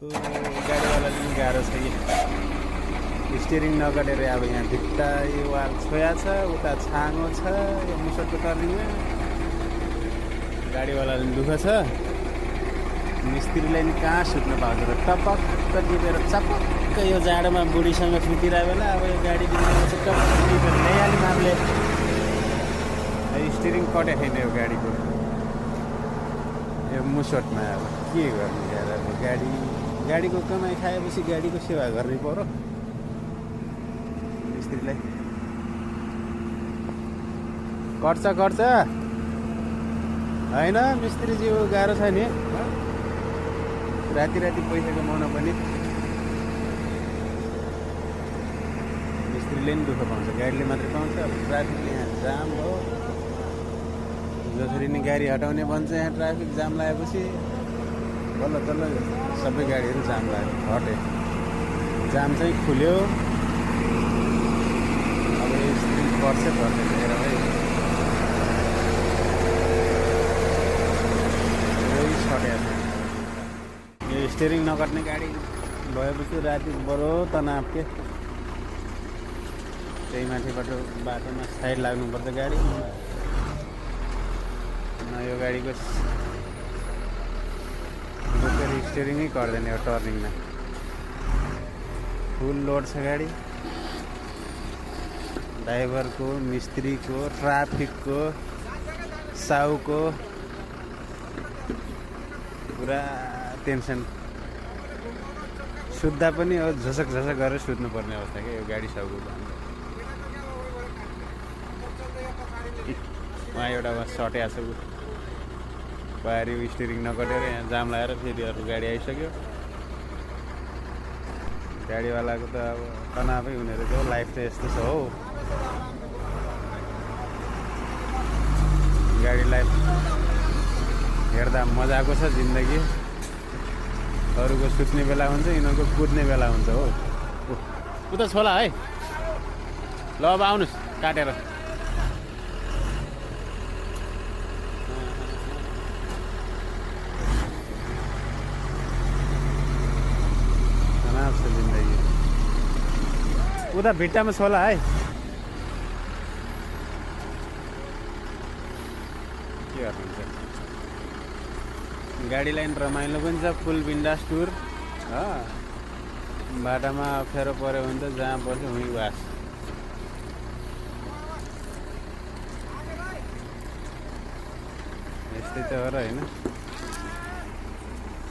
गाडीवालाले पनि गाह्रो छ कि स्टियरिङ नगरेर अब यहाँ भित्ता यो वाल छोया छ, उता छाँगो छ यो मुसटको टर्निङमा। गाडीवालाले पनि दुःख छ, मिस्त्रीलाई नि कहाँ सुत्न पाउँछ र टपक्क टिपेर चपक्क यो जाडोमा बुढीसँग सुतिरहेको बेला अब यो गाडी बिग्रेको चाहिँ टपक्क टिपेर ल्याइहाल्यौँ हामीले। स्टियरिङ कटे छैन यो गाडीको, यो मुसटमा अब के गर्नु यार। अब गाडीको कमाइ खाएपछि गाडीको सेवा गर्नै पर्यो मिस्त्रीलाई। कट्छ होइन मिस्त्रीज्यू, गाह्रो छ नि राति पैसा कमाउन पनि। मिस्त्रीले नि दुःख पाउँछ, गाडीले मात्रै पाउँछ। अब ट्राफिकले यहाँ जाम भयो, जसरी नि गाडी हटाउने भन्छ यहाँ ट्राफिक जाम लागेपछि बल्ल तल्ल सबै गाडीहरू जाम लाग्यो, हटे। जाम चाहिँ खुल्यो, अब स्टियरिङ पर्छ हेर है। यो स्टियरिङ नकट्ने गाडी भएपछि राति बडो तनाव के। त्यही माथिबाट बाटोमा साइड लाग्नुपर्छ गाडी। न यो गाडीको बोकेर स्टियरिङै गर्दैन यो टर्निङमा। फुल लोड छ गाडी, ड्राइभरको, मिस्त्रीको, ट्राफिकको, साउको पुरा टेन्सन। सुत्दा पनि हो झसक गरेर सुत्नुपर्ने अवस्था क्या यो गाडी साउको। उहाँ एउटा सट्या छ, बाहिर स्टियरिङ नकटेर यहाँ जाम लगाएर फेरि अर्को गाडी आइसक्यो। गाडीवालाको त अब तनावै हुने रहेछ हो, लाइफ चाहिँ यस्तो छ हो। गाडी लाइफ हेर्दा मजाको छ जिन्दगी, अरूको सुत्ने बेला हुन्छ, यिनीहरूको कुद्ने बेला हुन्छ हो। उता छोला है, ल अब आउनुहोस् काटेर। तनाव छ जिन्दगी। उता भिट्टामा छोला है, के गर्नुहुन्छ। गाडीलाई रमाइलो पनि छ, फुल बिन्दास टुर। बाटोमा अप्ठ्यारो पऱ्यो भने त जहाँ पर्छ उहीँ वास। यस्तै त हो र होइन।